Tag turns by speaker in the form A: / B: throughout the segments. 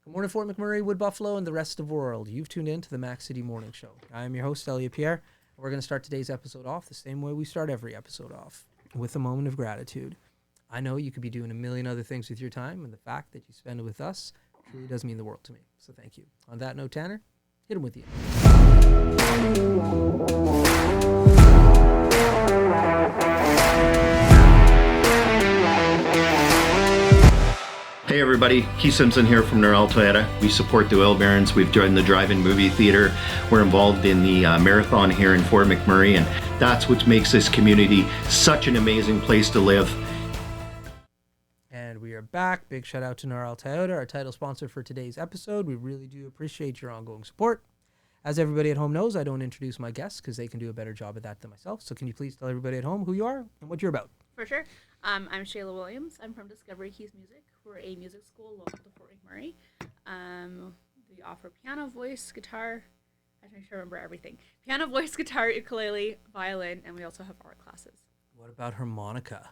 A: Good morning, Fort McMurray, Wood Buffalo, and the rest of the world. You've tuned in to the Mac City Morning Show. I am your host, Elliot Pierre. We're going to start today's episode off the same way we start every episode off, with a moment of gratitude. I know you could be doing a million other things with your time, and the fact that you spend it with us truly does mean the world to me. So thank you. On that note, Tanner, hit him with you.
B: Hey everybody, Keith Simpson here from Norel Toyota. We support the Oil Barons. We've joined the drive-in movie theater. We're involved in the marathon here in Fort McMurray, and that's what makes this community such an amazing place to live.
A: And we are back. Big shout out to Norel Toyota, our title sponsor for today's episode. We really do appreciate your ongoing support. As everybody at home knows, I don't introduce my guests because they can do a better job at that than myself. So can you please tell everybody at home who you are and what you're about?
C: For sure. I'm Shayla Williams. I'm from Discovery Keys Music. We're a music school local to Fort McMurray. We offer piano, voice, guitar. I'm trying to remember everything. Piano, voice, guitar, ukulele, violin, and we also have art classes.
A: What about harmonica?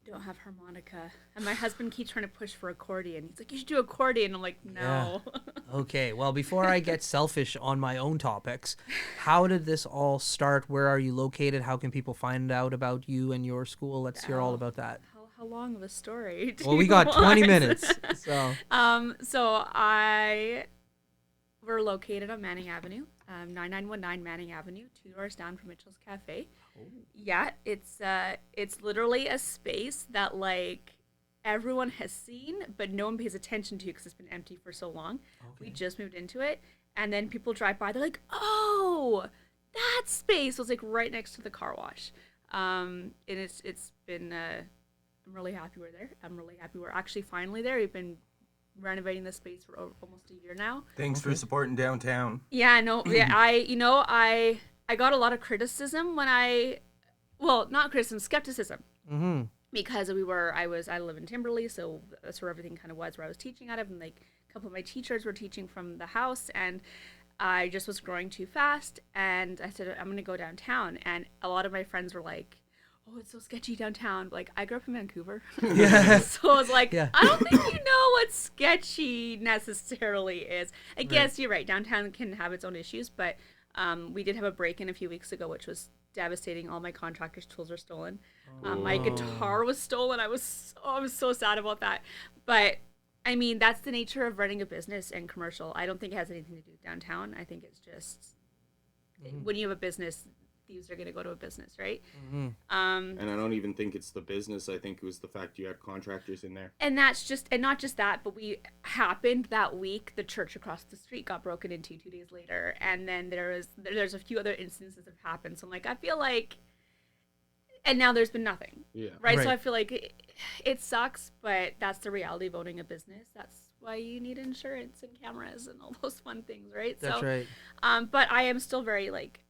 C: Don't have harmonica. And my husband keeps trying to push for accordion. He's like, you should do accordion. I'm like, no.
A: Yeah. Okay. Well, before I get selfish on my own topics, how did this all start? Where are you located? How can people find out about you and your school? Let's hear all about that.
C: How long of a story do
A: Well, we
C: you
A: got 20
C: want?
A: minutes.
C: We're located on Manning Avenue, 9919 Manning Avenue, 2 doors down from Mitchell's Cafe. Oh. Yeah, it's literally a space that like everyone has seen, but no one pays attention to because it's been empty for so long. Okay. We just moved into it, and then people drive by, they're like, "Oh, that space was like right next to the car wash," and it's been. I'm really happy we're there. I'm really happy we're actually finally there. We've been renovating this space for almost a year now.
D: Thanks for supporting downtown.
C: Yeah, no, yeah, I got a lot of criticism not criticism, skepticism.
A: Mm-hmm.
C: Because I live in Timberley, so that's where everything kind of was, where I was teaching out of, and like a couple of my teachers were teaching from the house, and I just was growing too fast, and I said, I'm gonna go downtown, and a lot of my friends were like, oh, it's so sketchy downtown. Like, I grew up in Vancouver.
A: Yeah.
C: So I was like,
A: yeah.
C: I don't think you know what sketchy necessarily is. I guess you're right. Downtown can have its own issues, but we did have a break-in a few weeks ago, which was devastating. All my contractors' tools were stolen. My guitar was stolen. I was so sad about that. But, I mean, that's the nature of running a business and commercial. I don't think it has anything to do with downtown. I think it's just when you have a business, thieves are going to go to a business, right?
A: Mm-hmm.
D: And I don't even think it's the business. I think it was the fact you had contractors in there.
C: And not just that, but happened that week. The church across the street got broken into 2 days later, and then there's a few other instances that have happened. So I'm like, I feel like, and now there's been nothing.
D: Yeah.
C: Right. So I feel like it sucks, but that's the reality of owning a business. That's why you need insurance and cameras and all those fun things, right?
A: That's right.
C: But I am still very like.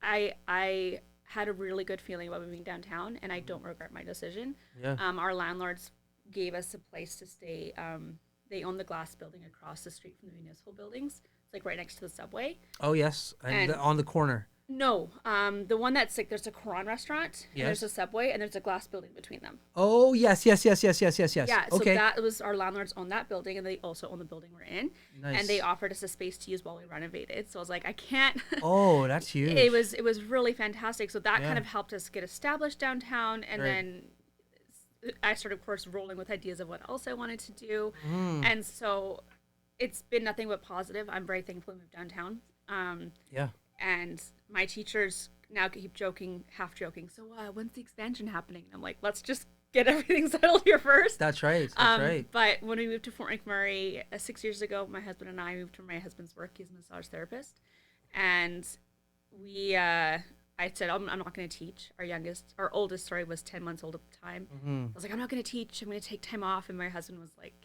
C: I had a really good feeling about moving downtown, and I don't regret my decision.
A: Yeah.
C: Our landlords gave us a place to stay. They own the glass building across the street from the municipal buildings. It's like right next to the subway.
A: Oh, yes. And on the corner.
C: No, the one that's like there's a Quran restaurant, and there's a Subway, and there's a glass building between them.
A: Oh, yes. Yeah, so
C: that was our landlords own that building, and they also own the building we're in.
A: Nice.
C: And they offered us a space to use while we renovated. So I was like, I can't.
A: Oh, that's huge.
C: It was really fantastic. So that kind of helped us get established downtown, and then I started, of course, rolling with ideas of what else I wanted to do. And so it's been nothing but positive. I'm very thankful to move downtown.
A: Yeah.
C: And my teachers now keep joking, half joking. So when's the expansion happening? And I'm like, let's just get everything settled here first.
A: That's right. That's right.
C: But when we moved to Fort McMurray 6 years ago, my husband and I moved to my husband's work. He's a massage therapist. And I said, I'm not going to teach. Our oldest, was 10 months old at the time.
A: Mm-hmm.
C: I was like, I'm not going to teach. I'm going to take time off. And my husband was like,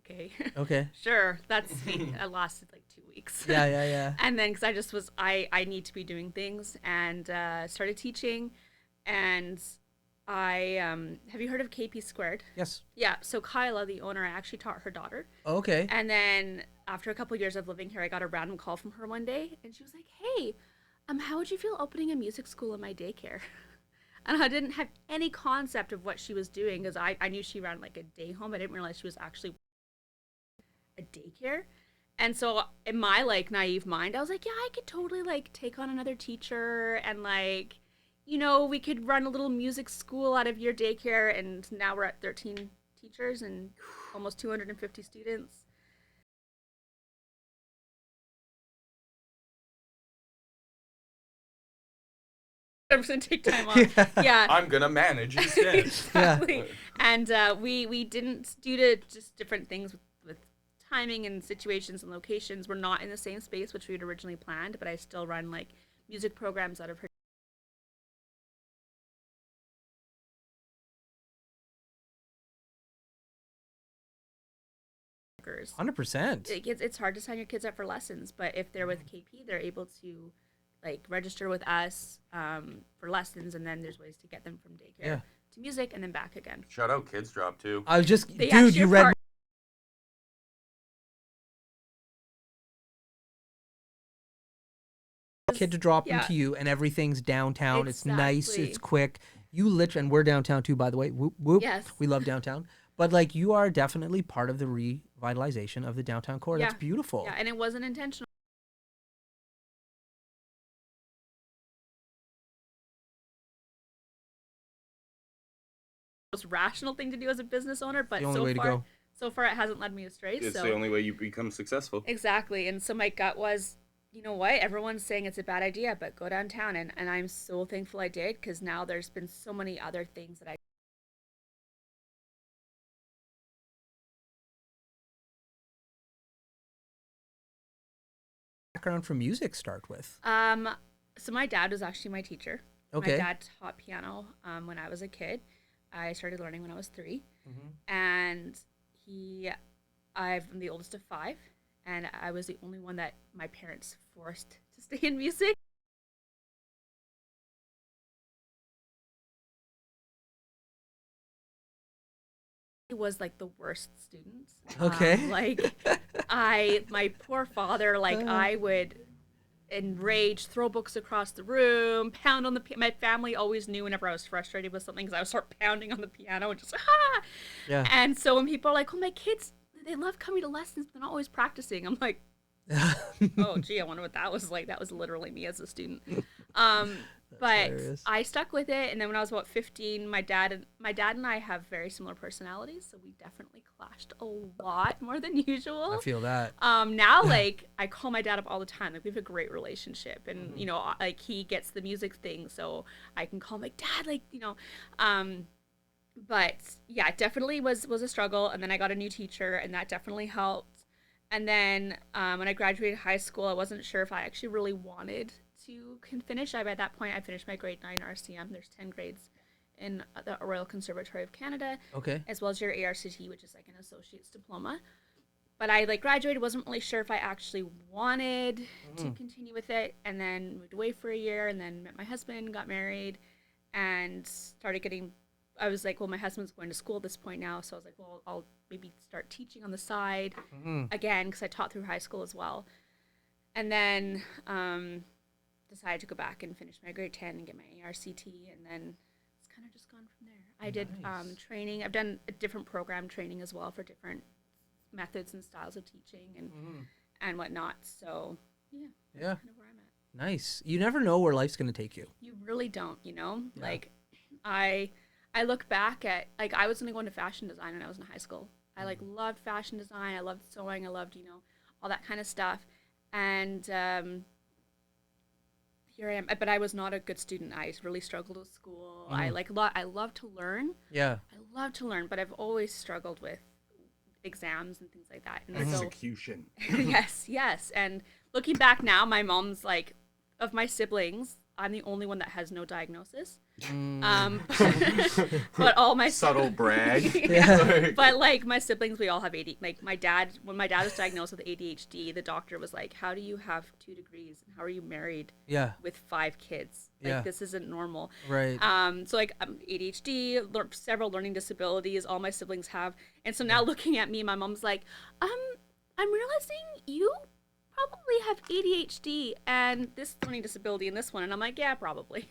A: okay.
C: Sure, that's sweet. I lasted like 2 weeks.
A: Yeah.
C: And then because I need to be doing things, and started teaching. And I have you heard of KP Squared?
A: Yes.
C: Yeah, so Kyla, the owner, I actually taught her daughter.
A: Okay.
C: And then after a couple of years of living here, I got a random call from her one day, and she was like, hey, how would you feel opening a music school in my daycare? And I didn't have any concept of what she was doing, because I knew she ran like a day home. I didn't realize she was actually. a daycare. And so in my like naive mind, I was like, yeah, I could totally like take on another teacher and like, we could run a little music school out of your daycare. And now we're at 13 teachers and almost 250 students. I'm just gonna take time off. Yeah.
E: I'm gonna manage instead.
C: Exactly. And we didn't, due to just different things with timing and situations and locations, we're not in the same space which we had originally planned. But I still run like music programs out of her. workers.
A: 100%.
C: It's hard to sign your kids up for lessons, but if they're with KP, they're able to like register with us for lessons, and then there's ways to get them from daycare to music and then back again.
E: Shout out Kids Drop too.
A: I was just,
C: They
A: dude,
C: actually
A: you
C: are
A: read
C: part-
A: kid to drop
C: Yeah.
A: into you, and everything's downtown. It's nice,
C: Exactly.
A: it's quick. You literally, and we're downtown too, by the way. Whoop whoop.
C: Yes.
A: We love downtown. But like, you are definitely part of the revitalization of the downtown core. That's
C: Yeah.
A: beautiful.
C: Yeah, and it wasn't intentional. Most rational thing to do as a business owner, but
A: The only
C: so
A: way to
C: far,
A: go.
C: so far it hasn't led me astray.
D: It's
C: so
D: the only way you become successful.
C: exactly, and so my gut was, you know what? Everyone's saying it's a bad idea, but go downtown, and I'm so thankful I did, because now there's been so many other things that I.
A: Background from music start with.
C: So my dad was actually my teacher.
A: Okay.
C: My dad taught piano when I was a kid. I started learning when I was 3, and I'm the oldest of 5, and I was the only one that my parents forced to stay in music. He was like the worst student.
A: Okay.
C: My poor father, I would enrage, throw books across the room, pound on the piano. My family always knew whenever I was frustrated with something, because I would start pounding on the piano and just
A: Yeah.
C: And so when people are like, "Oh, my kids, they love coming to lessons, but they're not always practicing," I'm like, "Oh, gee, I wonder what that was like." That was literally me as a student. But
A: hilarious.
C: I stuck with it, and then when I was about 15, my dad and I have very similar personalities, so we definitely clashed a lot more than usual.
A: I feel that.
C: Now I call my dad up all the time. Like, we have a great relationship, and he gets the music thing, so I can call him like, "Dad," but yeah, it definitely was a struggle. And then I got a new teacher, and that definitely helped. And then when I graduated high school, I wasn't sure if I actually really wanted to finish. By that point, I finished my grade 9 RCM. There's 10 grades in the Royal Conservatory of Canada,
A: Okay.
C: as well as your ARCT, which is like an associate's diploma. But I graduated, wasn't really sure if I actually wanted to continue with it, and then moved away for a year, and then met my husband, got married, and started getting. I was like, well, my husband's going to school at this point now, so I was like, well, I'll maybe start teaching on the side again, because I taught through high school as well, and then decided to go back and finish my grade 10 and get my ARCT, and then it's kind of just gone from there. I did training. I've done a different program training as well for different methods and styles of teaching and whatnot. So yeah, that's kind of where I'm at.
A: Nice. You never know where life's going to take you.
C: You really don't, Like, I look back at, I was going to go into fashion design when I was in high school. I loved fashion design. I loved sewing. I loved, all that kind of stuff. And here I am. But I was not a good student. I really struggled with school. I love to learn.
A: Yeah.
C: I love to learn, but I've always struggled with exams and things like that. And so,
E: Execution.
C: yes. And looking back now, my mom's like, of my siblings, I'm the only one that has no diagnosis. But all my
E: Subtle brag.
C: yeah. But my siblings, we all have ADHD. When my dad was diagnosed with ADHD, the doctor was like, "How do you have 2 degrees? And how are you married
A: Yeah.
C: with 5 kids? This isn't normal."
A: Right.
C: So ADHD, several learning disabilities, all my siblings have. And so now looking at me, my mom's like, I'm realizing you probably have ADHD and this learning disability and this one. And I'm like, yeah, probably.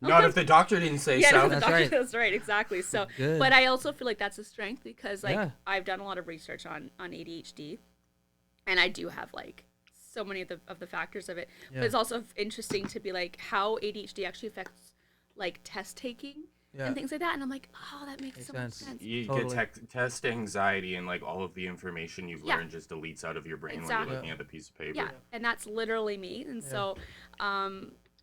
E: Not if the doctor didn't say
C: Yeah,
E: so.
C: no, the
A: That's
C: doctor
A: right.
C: That's right, exactly. So,
A: Good.
C: but I also feel like that's a strength, because
A: Yeah.
C: I've done a lot of research on ADHD, And I do have like so many of the factors of it.
A: Yeah.
C: But it's also interesting to be like how ADHD actually affects like test taking and things like that. And I'm like, oh, that makes so much sense.
E: You
A: Totally.
E: get test anxiety, and like all of the information you've learned just deletes out of your brain when
C: Exactly.
E: you're looking at the piece of paper.
C: Yeah, and that's literally me. And so,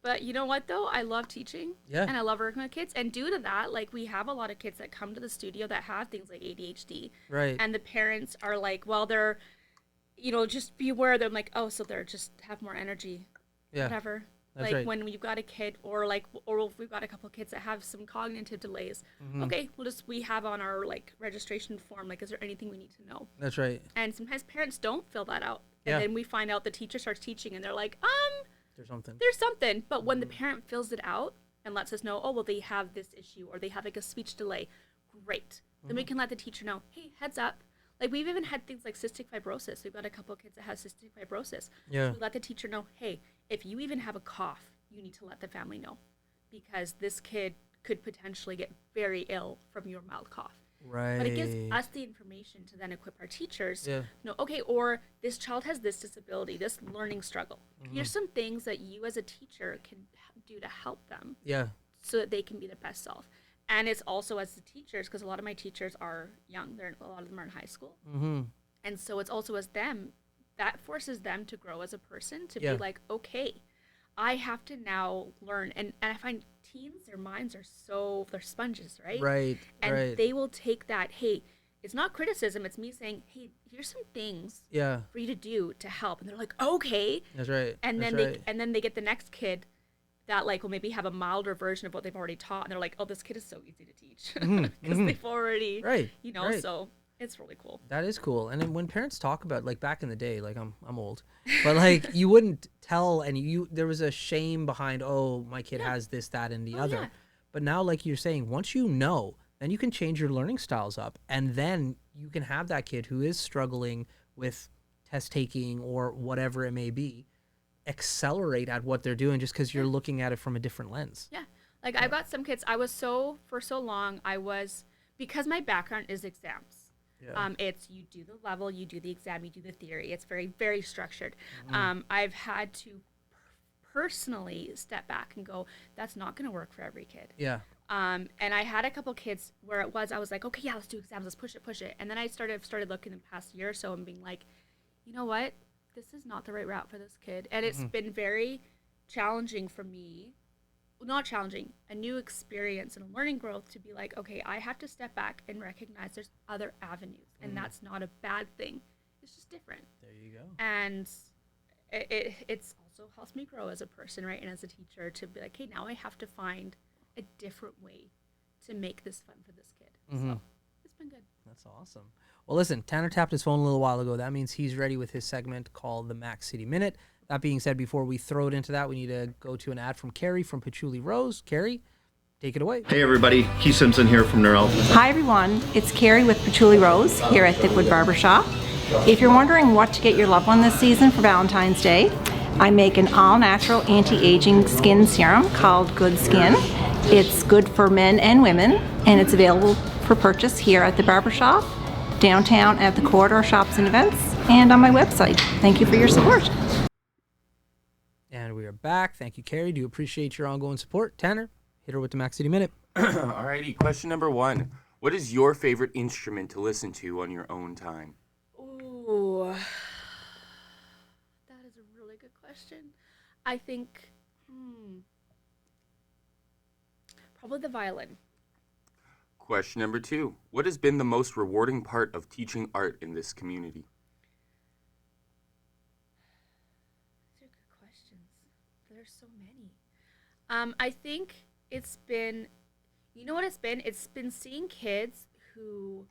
C: but you know what though? I love teaching.
A: Yeah.
C: And I love working with kids. And due to that, like we have a lot of kids that come to the studio that have things like ADHD.
A: Right.
C: And the parents are like, well, they're, you know, just be aware. They're like, oh, so they're just have more energy.
A: Yeah.
C: Whatever.
A: That's
C: like
A: right.
C: when you've got a kid or if we've got a couple kids that have some cognitive delays.
A: Mm-hmm.
C: Okay, we have on our like registration form, like, is there anything we need to know?
A: That's right.
C: And sometimes parents don't fill that out.
A: Yeah.
C: And then we find out the teacher starts teaching and they're like,
A: There's something.
C: there's something. But when the parent fills it out and lets us know, oh, well, they have this issue or they have like a speech delay, great. Then we can let the teacher know, hey, heads up. Like we've even had things like cystic fibrosis. We've got a couple of kids that have cystic fibrosis.
A: Yeah.
C: So we let the teacher know, hey, if you even have a cough, you need to let the family know because this kid could potentially get very ill from your mild cough.
A: Right.
C: But it gives us the information to then equip our teachers.
A: Yeah.
C: No, okay, or this child has this disability, this learning struggle. Here's some things that you as a teacher can do to help them
A: Yeah.
C: so that they can be the best self. And it's also as the teachers, because a lot of my teachers are young. A lot of them are in high school.
A: Mm-hmm.
C: And so it's also as them, that forces them to grow as a person to
A: Yeah.
C: be like, okay, I have to now learn. And I find teens, their minds are they're sponges, right?
A: Right.
C: And
A: right.
C: they will take that, hey, it's not criticism, it's me saying, hey, here's some things
A: Yeah.
C: for you to do to help. And they're like, okay.
A: That's right.
C: And
A: That's
C: then
A: right.
C: they get the next kid that like will maybe have a milder version of what they've already taught. And they're like, oh, this kid is so easy to teach. Because they've already,
A: Right.
C: you know,
A: right.
C: so it's really cool.
A: That is cool. And then when parents talk about like back in the day, like I'm old, but like you wouldn't tell, and there was a shame behind, oh, my kid has this, that, and the other.
C: yeah.
A: But now, like you're saying, once you know, then you can change your learning styles up, and then you can have that kid who is struggling with test taking or whatever it may be, accelerate at what they're doing just because you're looking at it from a different lens.
C: Yeah. Like I've got some kids, for so long, because my background is exams.
A: Yeah.
C: It's you do the level, you do the exam, you do the theory. It's very, very structured.
A: Mm-hmm.
C: I've had to personally step back and go, that's not going to work for every kid.
A: Yeah.
C: And I had a couple kids where I was like, okay, yeah, let's do exams, let's push it. And then I started looking in the past year or so and being like, you know what? This is not the right route for this kid. And it's been very challenging for me. Not challenging, a new experience and a learning growth to be like, okay, I have to step back and recognize there's other avenues, and that's not a bad thing. It's just different.
A: There you go.
C: And it's also helps me grow as a person, right, and as a teacher to be like, hey, now I have to find a different way to make this fun for this kid. So it's been good.
A: That's awesome. Well, listen, Tanner tapped his phone a little while ago. That means he's ready with his segment called the Mac City Minute. That being said, before we throw it into that, we need to go to an ad from Carrie from Patchouli Rose. Carrie, take it away.
B: Hey everybody, Keith Simpson here from Neural.
F: Hi everyone, it's Carrie with Patchouli Rose here at Thickwood Barbershop. If you're wondering what to get your loved one this season for Valentine's Day, I make an all-natural anti-aging skin serum called Good Skin. It's good for men and women, and it's available for purchase here at the barbershop, downtown at the Corridor Shops and Events, and on my website. Thank you for your support.
A: And we are back. Thank you, Carrie. Do appreciate your ongoing support. Tanner, hit her with the Mac City Minute.
E: Alrighty, question number 1. What is your favorite instrument to listen to on your own time?
C: Ooh, that is a really good question. I think probably the violin.
E: Question number 2. What has been the most rewarding part of teaching art in this community?
C: These are good questions. There's so many. I think it's been, you know what it's been? It's been seeing kids who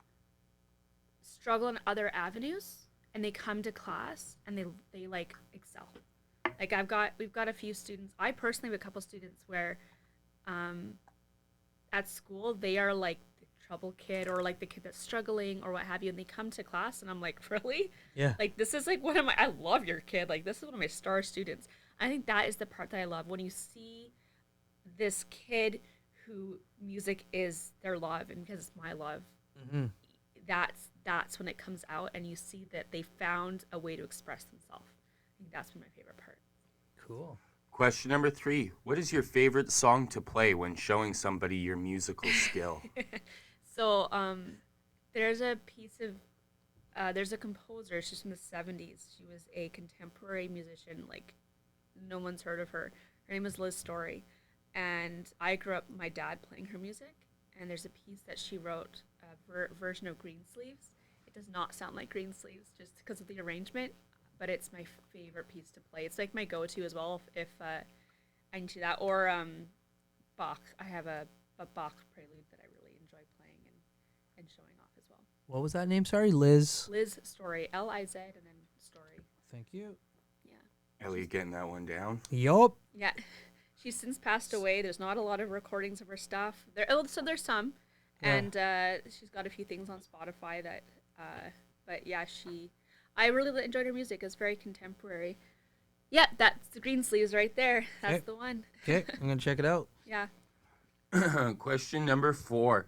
C: struggle in other avenues and they come to class and they like excel. Like we've got a few students. I personally have a couple students where at school they are like the trouble kid or like the kid that's struggling or what have you, and they come to class and I'm like, really?
A: Yeah.
C: Like this is like I love your kid. Like this is one of my star students. I think that is the part that I love when you see this kid who music is their love and because it's my love.
A: Mm-hmm.
C: that's when it comes out and you see that they found a way to express themselves. I think that's been my favorite part.
A: Cool.
E: Question number 3. What is your favorite song to play when showing somebody your musical skill?
C: So there's a piece of, there's a composer, she's from the 70s. She was a contemporary musician, like no one's heard of her. Her name is Liz Story. And I grew up, my dad playing her music. And there's a piece that she wrote, a version of Green Sleeves. It does not sound like Green Sleeves just because of the arrangement, but it's my favorite piece to play. It's like my go-to as well if I need to do that. Or Bach. I have a Bach prelude that I really enjoy playing and showing off as well.
A: What was that name? Sorry, Liz.
C: Liz Story, Liz, and then Story.
A: Thank you.
C: Yeah.
E: Ellie getting that one down?
A: Yup.
C: Yeah. She's since passed away. There's not a lot of recordings of her stuff. So there's some.
A: Yeah.
C: And she's got a few things on Spotify that, but yeah, I really enjoyed her music. It's very contemporary. Yeah, that's the Green Sleeves right there. That's the one.
A: Okay, I'm going to check it out.
C: Yeah.
E: Question number 4.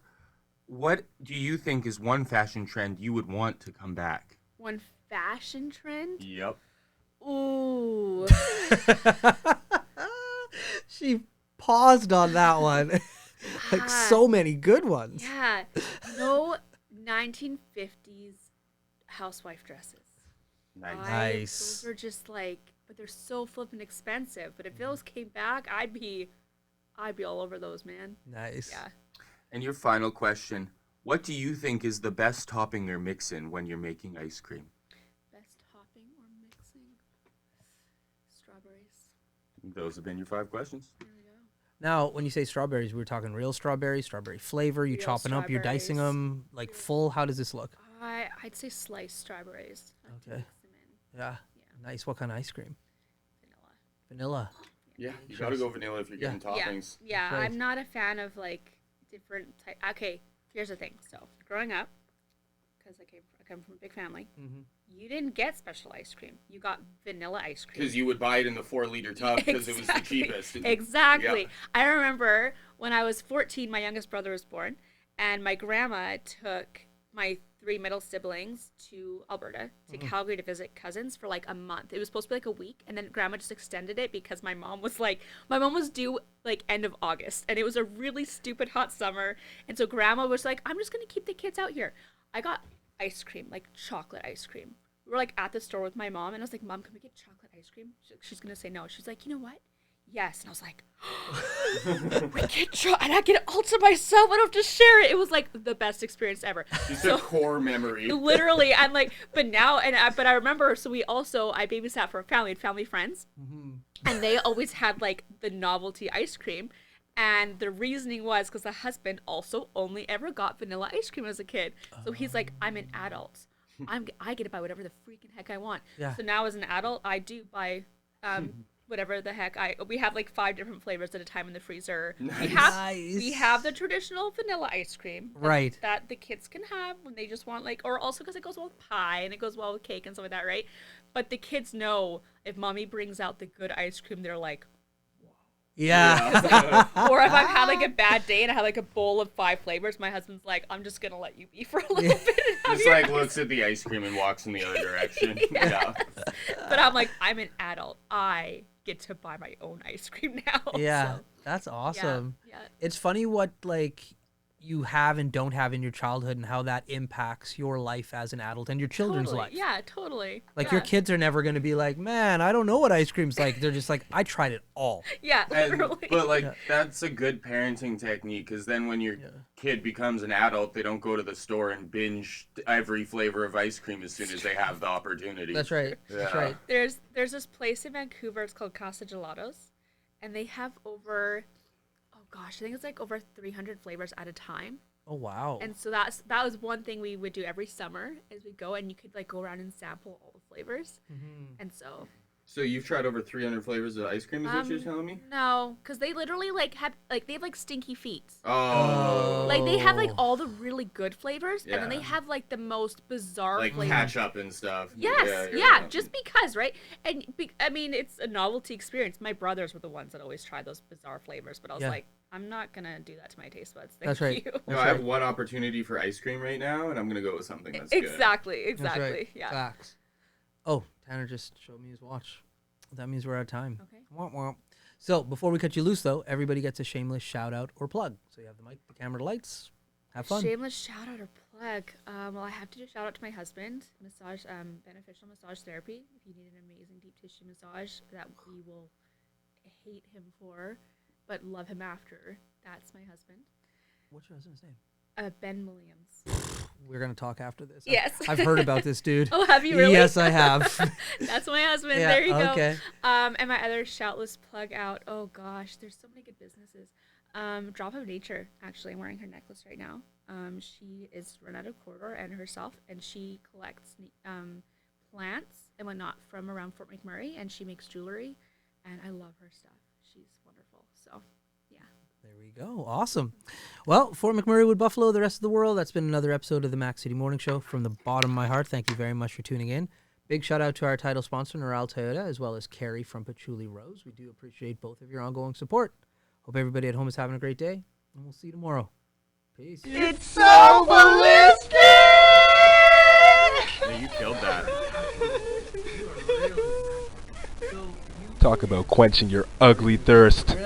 E: What do you think is one fashion trend you would want to come back?
C: One fashion trend?
E: Yep.
C: Ooh.
A: She paused on that one. Like so many good ones.
C: Yeah. No 1950s housewife dresses.
A: Nice.
C: Those are just like, but they're so flippin' expensive. But if those came back, I'd be all over those, man.
A: Nice.
C: Yeah.
E: And your final question. What do you think is the best topping or mix-in when you're making ice cream?
C: Best topping or mixing? Strawberries.
E: Those have been your 5 questions.
C: There we go.
A: Now, when you say strawberries, we're talking real strawberries, strawberry flavor. You
C: Real
A: chopping up, you're dicing
C: strawberries.
A: them like full. How does this look?
C: I'd say sliced strawberries. I like to
A: Okay.
C: mix them in.
A: Yeah. Nice. What kind of ice cream?
C: Vanilla.
A: Vanilla.
D: Yeah, you gotta go vanilla if you're getting toppings.
C: Yeah,
A: Right.
C: I'm not a fan of like different type. Okay, here's the thing. So growing up, because I come from a big family, you didn't get special ice cream. You got vanilla ice cream.
D: Because you would buy it in the 4-liter tub because it was the
C: Exactly.
D: cheapest.
C: Exactly.
D: Yeah.
C: I remember when I was 14, my youngest brother was born, and my grandma took my 3 middle siblings to Alberta, to Calgary to visit cousins for like a month. It was supposed to be like a week, and then grandma just extended it because my mom was due like end of August, and it was a really stupid hot summer, and so grandma was like, I'm just going to keep the kids out here. I got ice cream, like chocolate ice cream. We were like at the store with my mom, and I was like, Mom, can we get chocolate ice cream? She's going to say no. She's like, you know what? Yes. And I was like, we get and I get it all to myself. I don't have to share it. It was like the best experience ever.
D: Just a core memory.
C: Literally, I'm like, but now, but I remember, so I babysat for a family friends, and they always had like the novelty ice cream. And the reasoning was because the husband also only ever got vanilla ice cream as a kid. So he's like, I'm an adult. I get to buy whatever the freaking heck I want.
A: Yeah.
C: So now as an adult, I do buy whatever the heck we have like 5 different flavors at a time in the freezer.
A: Nice.
C: We have the traditional vanilla ice cream.
A: Right.
C: That the kids can have when they just want like, or also because it goes well with pie and it goes well with cake and stuff like that, right? But the kids know if mommy brings out the good ice cream, they're like,
A: Yeah.
C: or if I've had like a bad day and I have like a bowl of 5 flavors, my husband's like, I'm just gonna let you be for a little bit. And have
D: Just
C: your
D: like looks at the ice cream and walks in the other direction. Yeah.
C: But I'm like, I'm an adult. I get to buy my own ice cream now.
A: Yeah.
C: So,
A: That's awesome.
C: yeah.
A: It's funny what like you have and don't have in your childhood and how that impacts your life as an adult and your children's
C: Totally.
A: life.
C: Yeah, totally.
A: Like
C: yeah.
A: your kids are never going to be like, man, I don't know what ice cream's like. They're just like, I tried it all.
C: Yeah,
E: And,
C: literally.
E: but like that's a good parenting technique because then when your kid becomes an adult, they don't go to the store and binge every flavor of ice cream as soon as they have the opportunity.
A: That's right. That's
E: Yeah.
A: right.
C: There's this place in Vancouver. It's called Casa Gelatos, and they have over, oh gosh, I think it's like over 300 flavors at a time.
A: Oh, wow.
C: And so that was one thing we would do every summer is we go and you could like go around and sample all the flavors. And so
E: So you've tried over 300 flavors of ice cream, is what you're telling me?
C: No, because they literally like have like they have like stinky feet.
E: Oh.
C: Like they have like all the really good flavors, and then
E: Yeah.
C: they have like the most bizarre
E: Like
C: flavors.
E: ketchup and stuff.
C: Yes, yeah, just because, right? And I mean, it's a novelty experience. My brothers were the ones that always tried those bizarre flavors, but I was
A: Yeah.
C: like, I'm not gonna do that to my taste buds. Thank
A: That's right.
C: you.
E: No, I have one opportunity for ice cream right now, and I'm gonna go with something that's
C: Exactly,
A: That's
C: exactly.
A: right.
C: Yeah.
A: Facts. Oh, Tanner just showed me his watch. That means we're out of time.
C: Okay.
A: Womp womp. So before we cut you loose, though, everybody gets a shameless shout out or plug. So you have the mic, the camera, the lights. Have fun.
C: Shameless shout out or plug. Well, I have to do a shout out to my husband, beneficial massage therapy. If you need an amazing deep tissue massage that we will hate him for, but love him after, that's my husband.
A: What's your husband's name?
C: Ben Williams.
A: We're gonna talk after this.
C: Yes.
A: I've heard about this dude.
C: Oh, have you really?
A: Yes, I have.
C: That's my husband.
A: Yeah,
C: There you go.
A: okay.
C: And my other shoutless plug out. Oh gosh, there's so many good businesses. Drop of Nature. Actually, I'm wearing her necklace right now. She is run out of corridor and herself, and she collects plants and whatnot from around Fort McMurray, and she makes jewelry, and I love her stuff. She's wonderful. So, yeah.
A: There we go. Awesome. Well, Fort McMurray, Wood Buffalo, the rest of the world, that's been another episode of the Mac City Morning Show. From the bottom of my heart, thank you very much for tuning in. Big shout out to our title sponsor, Noral Toyota, as well as Carrie from Patchouli Rose. We do appreciate both of your ongoing support. Hope everybody at home is having a great day, and we'll see you tomorrow. Peace.
E: It's so ballistic! Yeah, you killed that.
G: Talk about quenching your ugly thirst.